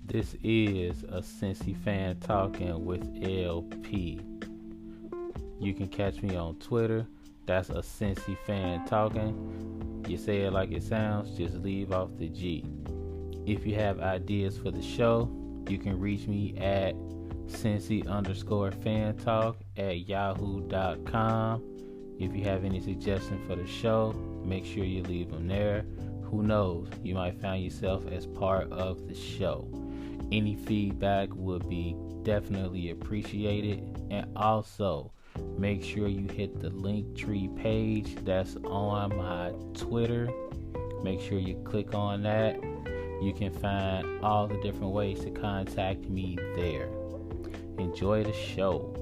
This is a Cincy fan talking with LP. You can catch me on Twitter. That's a Cincy fan talking. You say it like it sounds, just leave off the G. If you have ideas for the show, you can reach me at Cincy_fan talk at yahoo.com. If you have any suggestions for the show, make sure you leave them there. Who knows, you might find yourself as part of the show. Any feedback would be definitely appreciated. And also, make sure you hit the Linktree page that's on my Twitter. Make sure you click on that. You can find all the different ways to contact me there. Enjoy the show.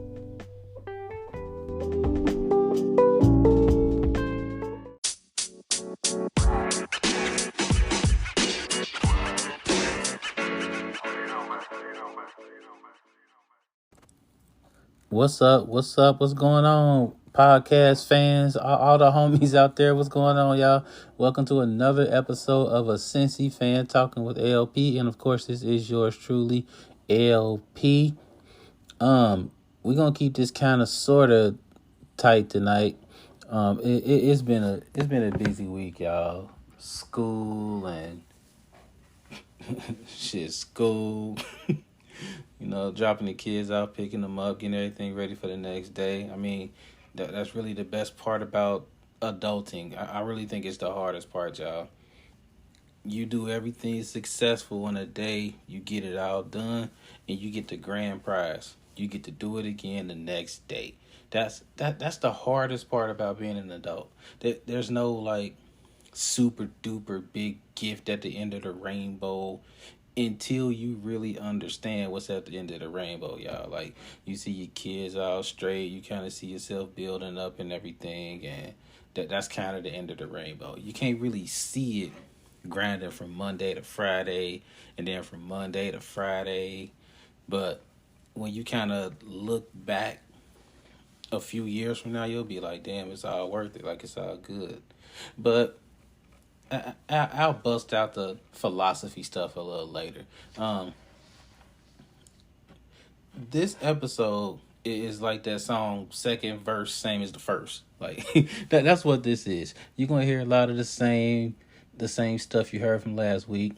What's up? What's going on, podcast fans? All the homies out there, what's going on, y'all? Welcome to another episode of a Cincy fan talking with LP, and of course, this is yours truly, LP. We're gonna keep this kind of sort of tight tonight. It's been a busy week, y'all. School and school. Dropping the kids out, picking them up, getting everything ready for the next day. I mean, that's really the best part about adulting. I really think it's the hardest part, y'all. You do everything successful in a day, you get it all done, and you get the grand prize. You get to do it again the next day. That's the hardest part about being an adult. There's no like super duper big gift at the end of the rainbow until you really understand what's at the end of the rainbow, y'all. Like, you see your kids all straight, you kind of see yourself building up and everything, and that's kind of the end of the rainbow. You can't really see it grinding from Monday to Friday, and then from Monday to Friday, but when you kind of look back a few years from now, you'll be like, damn, it's all worth it, like it's all good. But I'll bust out the philosophy stuff a little later. This episode is like that song, second verse, same as the first. Like that's what this is. You're gonna hear a lot of the same stuff you heard from last week,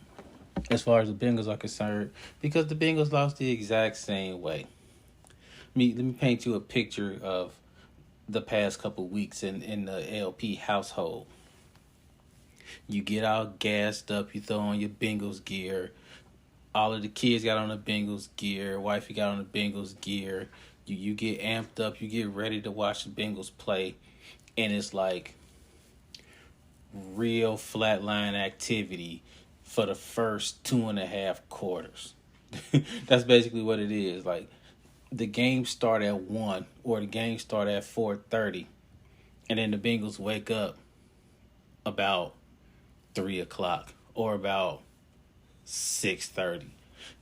as far as the Bengals are concerned, because the Bengals lost the exact same way. Let me paint you a picture of the past couple weeks in the LP household. You get all gassed up, you throw on your Bengals gear. All of the kids got on the Bengals gear. Wifey got on the Bengals gear. You get amped up, you get ready to watch the Bengals play. And it's like real flatline activity for the first 2.5 quarters. That's basically what it is. Like, the game start at 1 or the game start at 4:30. And then the Bengals wake up about 3 o'clock or about 6:30.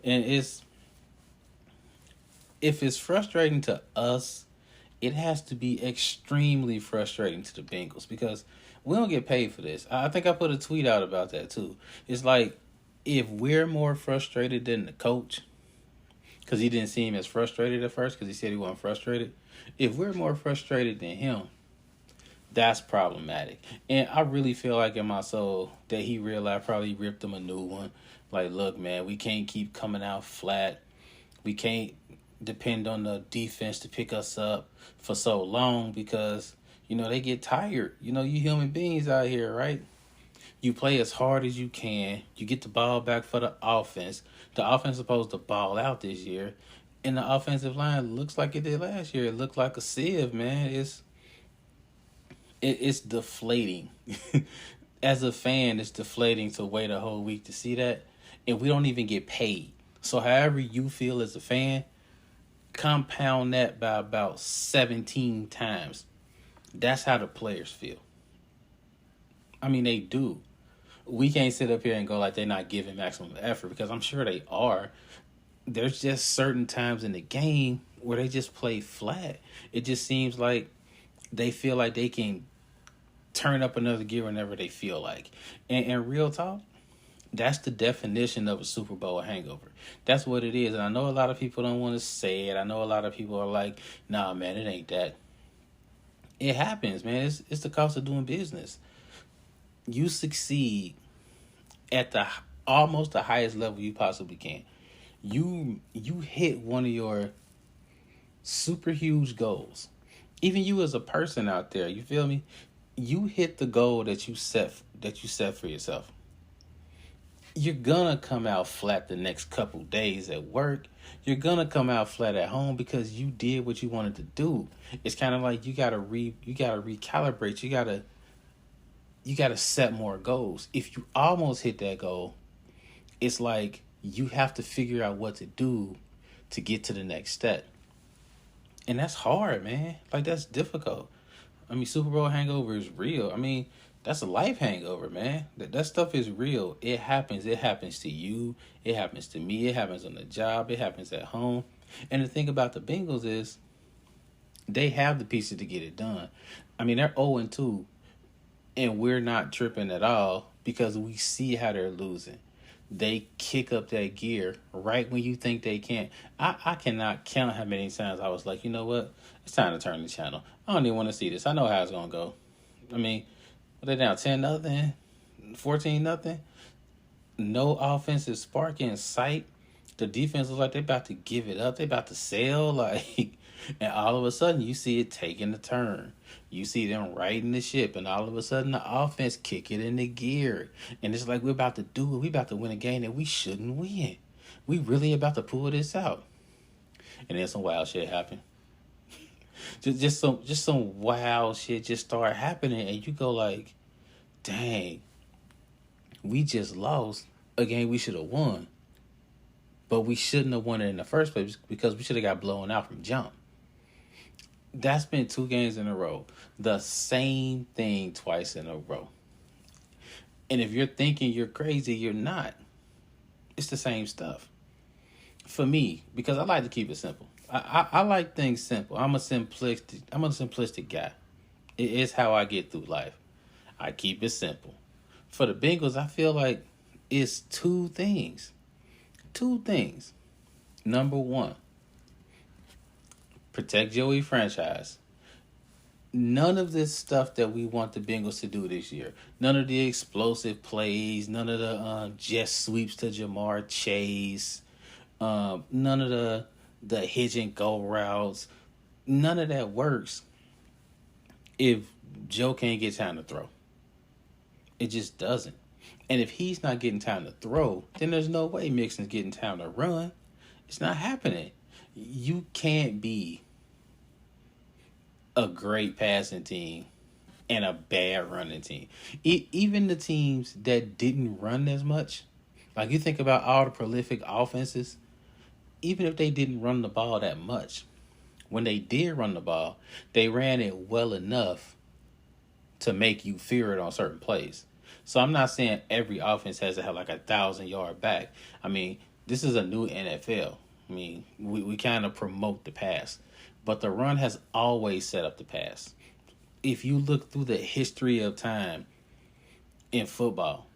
And if it's frustrating to us, it has to be extremely frustrating to the Bengals, because we don't get paid for this. I think I put a tweet out about that too. It's like, if we're more frustrated than the coach, because he didn't seem as frustrated at first because he said he wasn't frustrated. If we're more frustrated than him, that's problematic. And I really feel like in my soul that he realized, probably ripped him a new one. Like, look, man, we can't keep coming out flat. We can't depend on the defense to pick us up for so long, because, they get tired. You human beings out here, right? You play as hard as you can. You get the ball back for the offense. The offense is supposed to ball out this year. And the offensive line looks like it did last year. It looked like a sieve, man. It's deflating. As a fan, it's deflating to wait a whole week to see that. And we don't even get paid. So however you feel as a fan, compound that by about 17 times. That's how the players feel. I mean, they do. We can't sit up here and go like they're not giving maximum effort, because I'm sure they are. There's just certain times in the game where they just play flat. It just seems like they feel like they can turn up another gear whenever they feel like. And real talk, That's the definition of a Super Bowl hangover. That's what it is. And I know a lot of people don't want to say it. I know a lot of people are like, nah, man, it ain't that. It happens, man. It's the cost of doing business. You succeed at the almost the highest level you possibly can. You hit one of your super huge goals. Even you as a person out there, you feel me? You hit the goal that you set for yourself. You're gonna come out flat the next couple days at work. You're gonna come out flat at home because you did what you wanted to do. It's kind of like you gotta recalibrate. You gotta set more goals. If you almost hit that goal, it's like you have to figure out what to do to get to the next step. And that's hard, man. Like, that's difficult. I mean, Super Bowl hangover is real. I mean, that's a life hangover, man. That stuff is real. It happens. It happens to you. It happens to me. It happens on the job. It happens at home. And the thing about the Bengals is they have the pieces to get it done. I mean, they're 0-2, and we're not tripping at all because we see how they're losing. They kick up that gear right when you think they can't. I cannot count how many times I was like, you know what? It's time to turn the channel. I don't even want to see this. I know how it's going to go. I mean, they're down 10-0, 14-0. No offensive spark in sight. The defense looks like they about to give it up. They about to sail. Like, and all of a sudden, you see it taking a turn. You see them riding the ship, and all of a sudden, the offense kick it into gear. And it's like we're about to do it. We about to win a game that we shouldn't win. We really about to pull this out. And then some wild shit happened. Just some wild shit just start happening, and you go like, dang, we just lost a game we should have won. But we shouldn't have won it in the first place because we should have got blown out from jump. That's been 2 games in a row. The same thing twice in a row. And if you're thinking you're crazy, you're not. It's the same stuff. For me, because I like to keep it simple. I like things simple. I'm a simplistic guy. It is how I get through life. I keep it simple. For the Bengals, I feel like it's 2 things. 2 things. Number 1, protect Joey franchise. None of this stuff that we want the Bengals to do this year. None of the explosive plays. None of the jet sweeps to Jamar Chase. None of the hitch and go routes. None of that works if Joe can't get time to throw. It just doesn't. And if he's not getting time to throw, then there's no way Mixon's getting time to run. It's not happening. You can't be a great passing team and a bad running team. Even the teams that didn't run as much, like you think about all the prolific offenses, even if they didn't run the ball that much, when they did run the ball, they ran it well enough to make you fear it on certain plays. So I'm not saying every offense has to have like 1,000-yard back. I mean, this is a new NFL. I mean, we kind of promote the pass. But the run has always set up the pass. If you look through the history of time in football,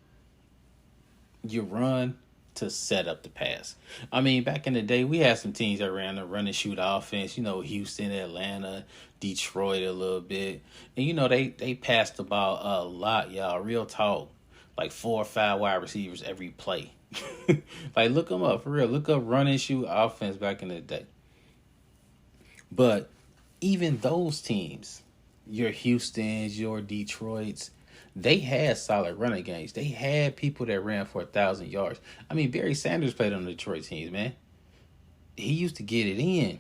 you run to set up the pass. I mean, back in the day, we had some teams that ran the run and shoot offense. You know, Houston, Atlanta, Detroit a little bit. And, you know, they passed the ball a lot, y'all. Real talk. Like 4 or 5 wide receivers every play. Like, look them up, for real. Look up run and shoot offense back in the day. But even those teams, your Houstons, your Detroits, they had solid running games. They had people that ran for 1,000 yards. I mean, Barry Sanders played on the Detroit teams, man. He used to get it in.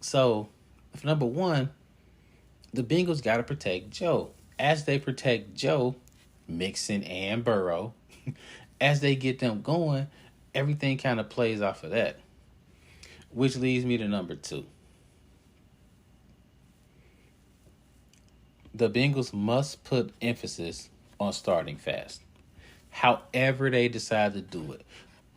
So, number 1, the Bengals got to protect Joe. As they protect Joe, Mixon and Burrow, as they get them going, everything kind of plays off of that. Which leads me to number 2. The Bengals must put emphasis on starting fast. However they decide to do it.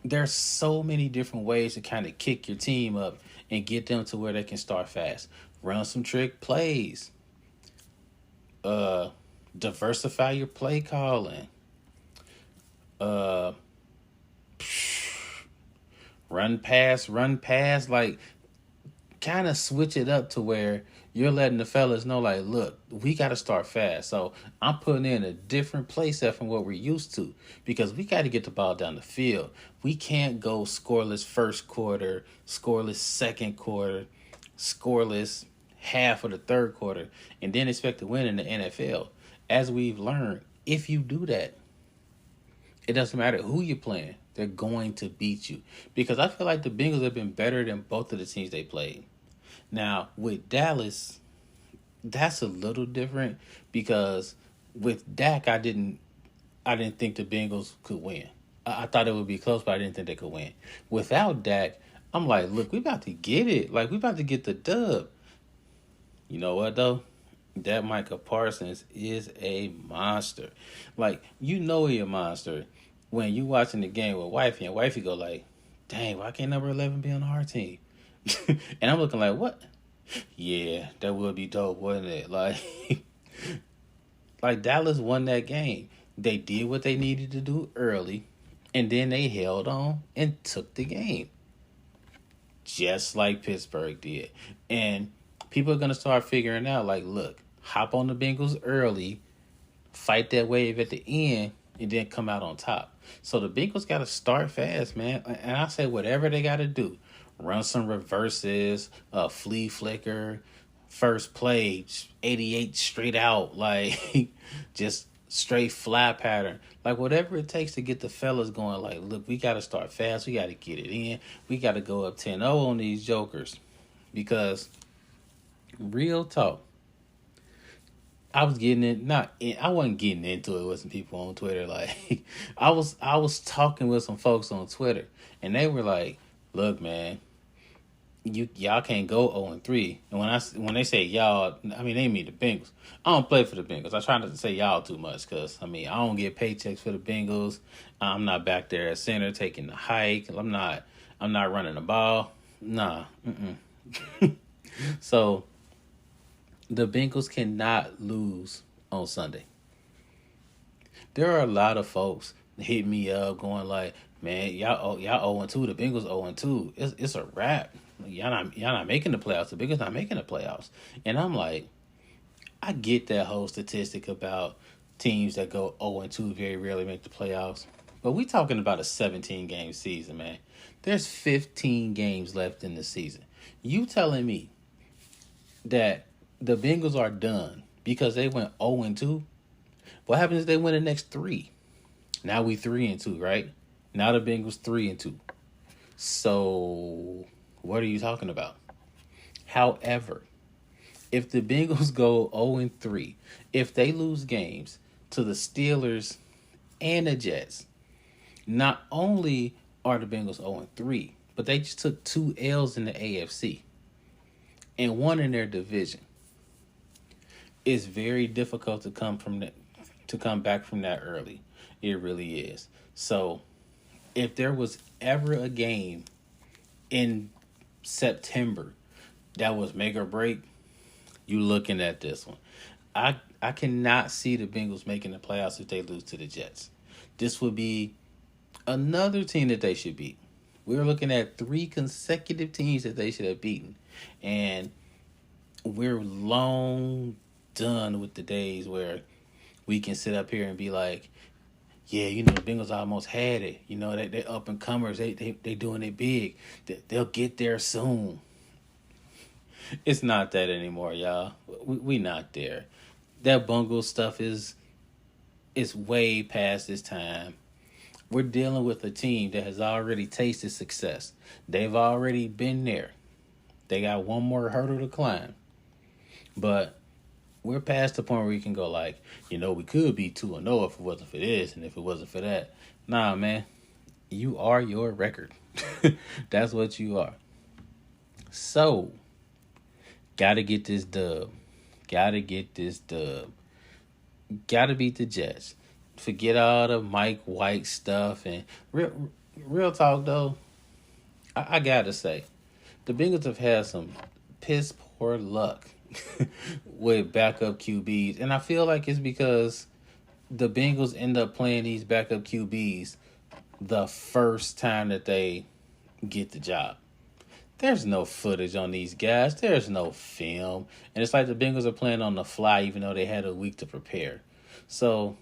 There's so many different ways to kind of kick your team up and get them to where they can start fast. Run some trick plays. Diversify your play calling. Uh, run pass. Like, kind of switch it up to where you're letting the fellas know, like, look, we got to start fast. So I'm putting in a different play set from what we're used to because we got to get the ball down the field. We can't go scoreless first quarter, scoreless second quarter, scoreless half of the third quarter, and then expect to win in the NFL. As we've learned, if you do that, it doesn't matter who you're playing. They're going to beat you. Because I feel like the Bengals have been better than both of the teams they played. Now, with Dallas, that's a little different because with Dak, I didn't think the Bengals could win. I thought it would be close, but I didn't think they could win. Without Dak, I'm like, look, we about to get it. Like, we about to get the dub. You know what, though? That Micah Parsons is a monster. Like, you know he a monster when you watching the game with Wifey, and Wifey go like, dang, why can't number 11 be on our team? And I'm looking like, what? Yeah, that would be dope, wouldn't it? Like Dallas won that game. They did what they needed to do early, and then they held on and took the game. Just like Pittsburgh did. And people are going to start figuring out, like, look, hop on the Bengals early, fight that wave at the end, and then come out on top. So the Bengals got to start fast, man. And I say whatever they got to do. Run some reverses, flea flicker, first play, 88 straight out, like just straight fly pattern. Like whatever it takes to get the fellas going, like, look, we got to start fast. We got to get it in. We got to go up 10-0 on these jokers. Because real talk, I wasn't getting into it with some people on Twitter. Like I was talking with some folks on Twitter, and they were like, look, man, y'all can't go 0-3. And when they say y'all, I mean they mean the Bengals. I don't play for the Bengals. I try not to say y'all too much because I mean I don't get paychecks for the Bengals. I'm not back there at center taking the hike. I'm not running the ball. Nah. So the Bengals cannot lose on Sunday. There are a lot of folks hit me up going like, man, y'all 0-2. The Bengals 0-2. It's a wrap. Y'all not making the playoffs. The Bengals not making the playoffs. And I'm like, I get that whole statistic about teams that go 0-2 very rarely make the playoffs. But we talking about a 17-game season, man. There's 15 games left in the season. You telling me that the Bengals are done because they went 0-2? What happens if they win the next 3? Now we 3-2, right? Now the Bengals 3-2. So what are you talking about? However, if the Bengals go 0-3, if they lose games to the Steelers and the Jets, not only are the Bengals 0-3, but they just took 2 L's in the AFC and 1 in their division. It's very difficult to come back from that early. It really is. So if there was ever a game in September that was make or break, you looking at this one. I cannot see the Bengals making the playoffs if they lose to the Jets. This would be another team that they should beat. We're looking at 3 consecutive teams that they should have beaten. And we're long done with the days where we can sit up here and be like, yeah, you know, the Bengals almost had it. You know, they're up and comers. They doing it big. They'll get there soon. It's not that anymore, y'all. We not there. That bungle stuff is way past its time. We're dealing with a team that has already tasted success. They've already been there. They got one more hurdle to climb. But we're past the point where we can go like, you know, we could be 2-0 if it wasn't for this and if it wasn't for that. Nah, man. You are your record. That's what you are. So, gotta get this dub. Gotta beat the Jets. Forget all the Mike White stuff. And real talk, though, I gotta say, the Bengals have had some piss poor luck with backup QBs. And I feel like it's because the Bengals end up playing these backup QBs the first time that they get the job. There's no footage on these guys. There's no film. And it's like the Bengals are playing on the fly even though they had a week to prepare. So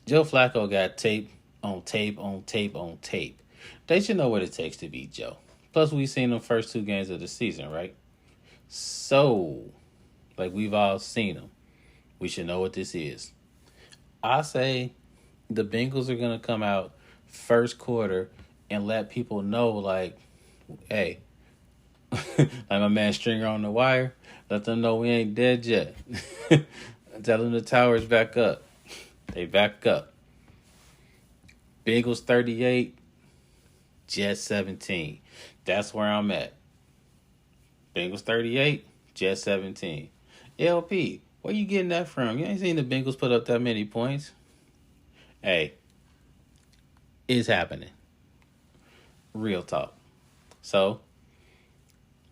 Joe Flacco got tape on tape on tape on tape. They should know what it takes to beat Joe. Plus, we've seen them first 2 games of the season, right? So, like we've all seen them. We should know what this is. I say the Bengals are going to come out first quarter and let people know, like, hey, like my man Stringer on the wire, let them know we ain't dead yet. Tell them the tower's back up. They back up. Bengals 38, Jets 17. That's where I'm at. Bengals 38, Jets 17. LP, where you getting that from? You ain't seen the Bengals put up that many points. Hey, it's happening. Real talk. So,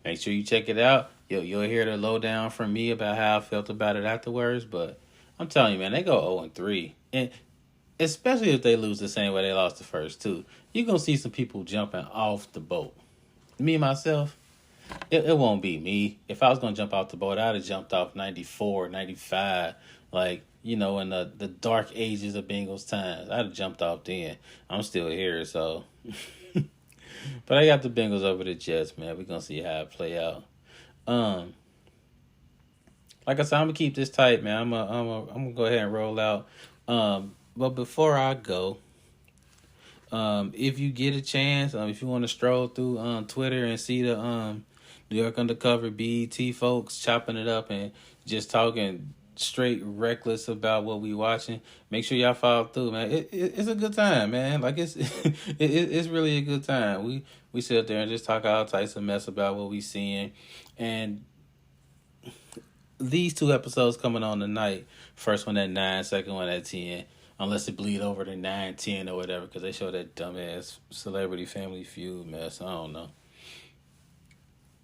make sure you check it out. You'll hear the lowdown from me about how I felt about it afterwards. But I'm telling you, man, they go 0-3. And especially if they lose the same way they lost the first 2, you're going to see some people jumping off the boat. Me, myself, it won't be me. If I was going to jump off the boat, I'd have jumped off 94, 95. Like, in the dark ages of Bengals times. I'd have jumped off then. I'm still here, so... But I got the Bengals over the Jets, man. We're going to see how it play out. Like I said, I'm going to keep this tight, man. I'm going to go ahead and roll out. But before I go, if you get a chance, if you want to stroll through Twitter and see the New York Undercover BET folks chopping it up and just talking straight reckless about what we watching, make sure y'all follow through, man. It's a good time, man. Like it's really a good time. We sit there and just talk all types of mess about what we seeing, and these 2 episodes coming on tonight. First one at 9, second one at 10. Unless it bleed over to 9, 10 or whatever, because they show that dumbass Celebrity Family Feud mess. I don't know.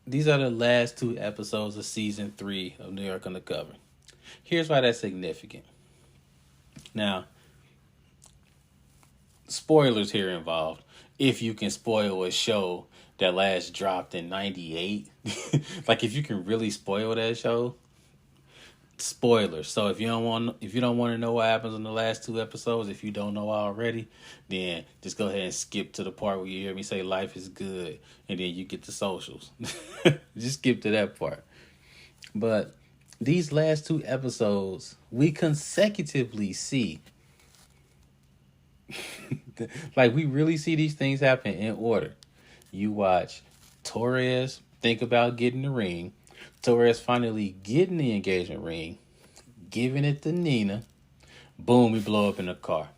These are the last 2 episodes of season 3 of New York Undercover. Here's why that's significant. Now, spoilers here involved. If you can spoil a show that last dropped in 98, like if you can really spoil that show, spoilers. So if you don't want to know what happens in the last 2 episodes, if you don't know already, then just go ahead and skip to the part where you hear me say life is good, and then you get the socials. Just skip to that part. But these last 2 episodes, we consecutively see, like we really see these things happen in order. You watch Torres think about getting the ring, Torres finally getting the engagement ring, giving it to Nina, boom, we blow up in a car.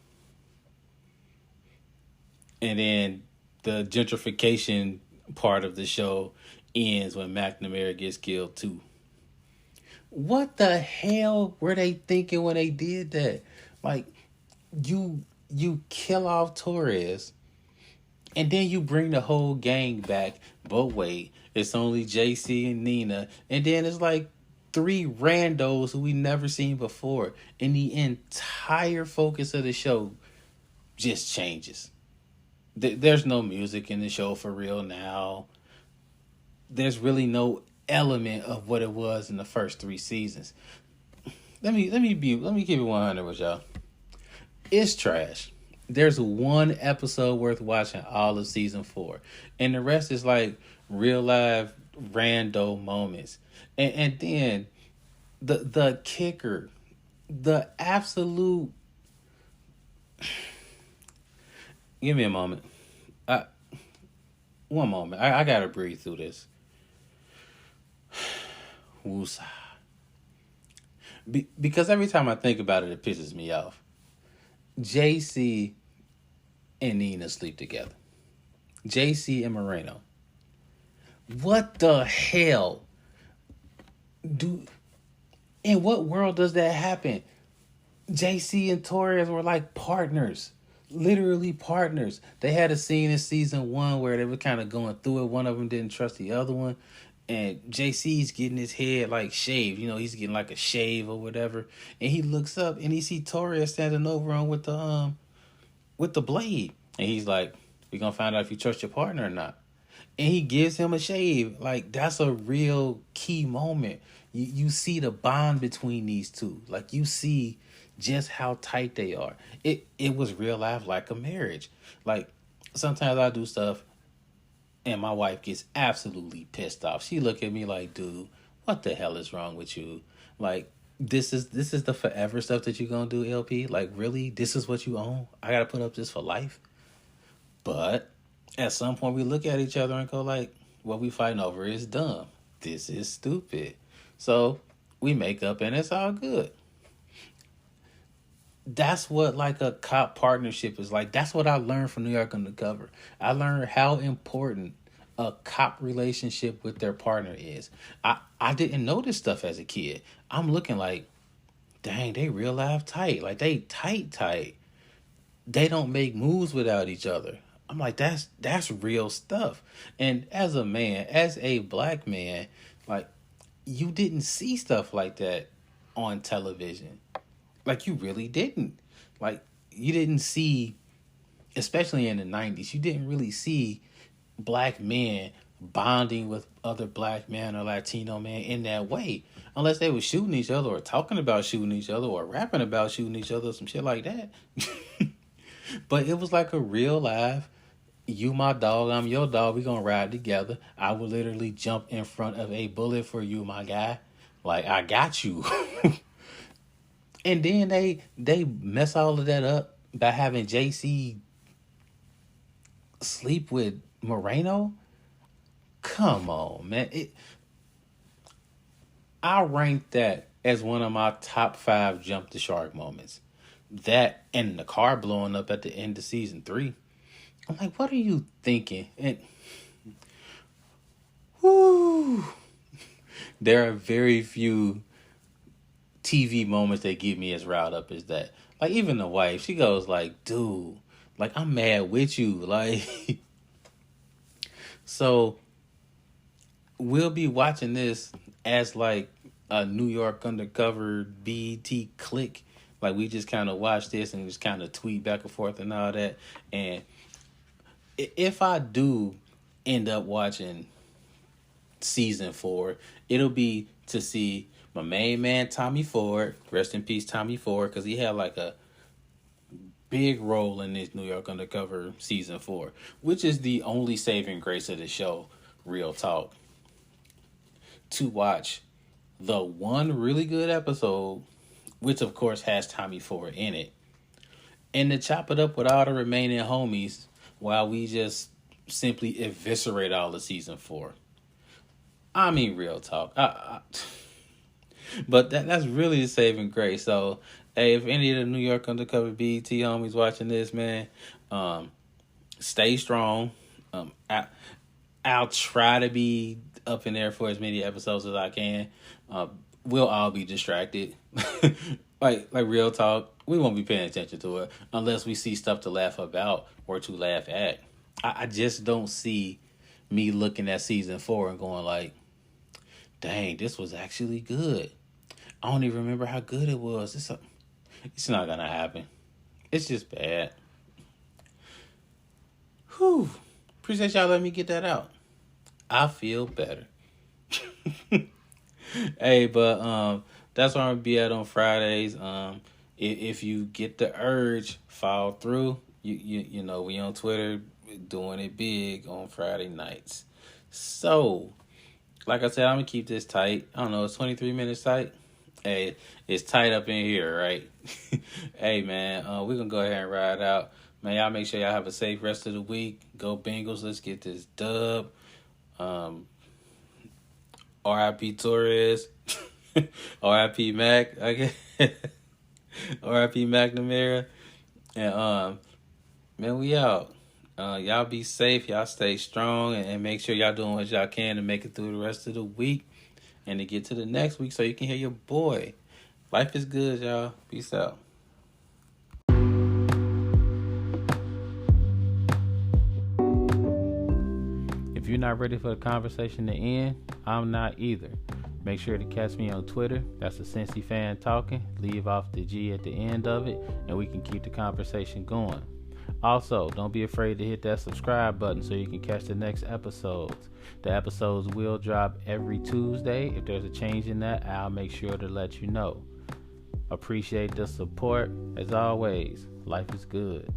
And then the gentrification part of the show ends when McNamara gets killed too. What the hell were they thinking when they did that? Like, you kill off Torres, and then you bring the whole gang back, but wait, it's only JC and Nina, and then it's like 3 randos who we never seen before, and the entire focus of the show just changes. There's no music in the show for real now. There's really no element of what it was in the first 3 seasons. Let me keep it 100 with y'all. It's trash. There's 1 episode worth watching all of season 4, and the rest is like real life rando moments. And then the kicker, the absolute. Give me a moment. One moment. I gotta breathe through this. Woosah. Because every time I think about it, it pisses me off. JC and Nina sleep together. JC and Moreno. What the hell? In what world does that happen? JC and Torres were like partners. Literally partners. They had a scene in season 1 where they were kind of going through it. One of them didn't trust the other one. and JC's getting his head like shaved. He's getting like a shave or whatever. And he looks up and he see Torres standing over him with the blade. And he's like, "We gonna find out if you trust your partner or not." And he gives him a shave. Like, that's a real key moment. You see the bond between these two. Like, you see just how tight they are. It was real life, like a marriage. Like, sometimes I do stuff and my wife gets absolutely pissed off. She look at me like, "Dude, what the hell is wrong with you? Like, this is the forever stuff that you're gonna do, LP? Like, really? This is what you own? I gotta put up this for life?" But at some point we look at each other and go like, what we fighting over is dumb. This is stupid. So we make up and it's all good. That's what like a cop partnership is like. That's what I learned from New York Undercover. I learned how important a cop relationship with their partner is. I didn't know this stuff as a kid. I'm looking like, dang, they real life tight. Like, they tight. They don't make moves without each other. I'm like, that's real stuff. And as a man, as a black man, like, you didn't see stuff like that on television. Like, you really didn't. Like, you didn't see, especially in the 90s, you didn't really see black men bonding with other black men or Latino men in that way. Unless they were shooting each other or talking about shooting each other or rapping about shooting each other or some shit like that. But it was like a real life, you my dog, I'm your dog, we gonna ride together. I would literally jump in front of a bullet for you, my guy. Like, I got you. And then they mess all of that up by having JC sleep with Moreno. Come on, man. I rank that as one of my top 5 jump the shark moments. That and the car blowing up at the end of season 3. I'm like, what are you thinking? And whoo, there are very few TV moments that get me as riled up as that. Like, even the wife, she goes like, "Dude, like, I'm mad with you." Like, so we'll be watching this as like a New York Undercover BET click. Like, we just kind of watch this and just kind of tweet back and forth and all that. And if I do end up watching season 4, it'll be to see my main man Tommy Ford, rest in peace Tommy Ford, because he had like a big role in this New York Undercover season 4, which is the only saving grace of the show, real talk. To watch the one really good episode, which of course has Tommy Ford in it, and to chop it up with all the remaining homies while we just simply eviscerate all of season 4. I mean, real talk. But that's really the saving grace. So, hey, if any of the New York Undercover BET homies watching this, man, stay strong. I'll try to be up in there for as many episodes as I can. We'll all be distracted. like real talk. We won't be paying attention to it unless we see stuff to laugh about or to laugh at. I just don't see me looking at season 4 and going like, dang, this was actually good. I don't even remember how good it was. It's not gonna happen. It's just bad. Whew. Appreciate y'all letting me get that out. I feel better. Hey, but that's where I'm gonna be at on Fridays. If you get the urge, follow through. You know, we on Twitter doing it big on Friday nights. So, like I said, I'm gonna keep this tight. I don't know, it's 23 minutes tight. Hey, it's tight up in here, right? Hey, man, we're gonna go ahead and ride out. Man, y'all make sure y'all have a safe rest of the week. Go Bengals. Let's get this dub. R.I.P. Torres. R.I.P. Mac. Okay. R.I.P. McNamara. And man, we out. Y'all be safe. Y'all stay strong and make sure y'all doing what y'all can to make it through the rest of the week and to get to the next week so you can hear your boy. Life is good, y'all. Peace out. If you're not ready for the conversation to end, I'm not either. Make sure to catch me on Twitter. That's the Cincy Fan Talking. Leave off the G at the end of it, and we can keep the conversation going. Also, don't be afraid to hit that subscribe button so you can catch the next episodes. The episodes will drop every Tuesday. If there's a change in that, I'll make sure to let you know. Appreciate the support. As always, life is good.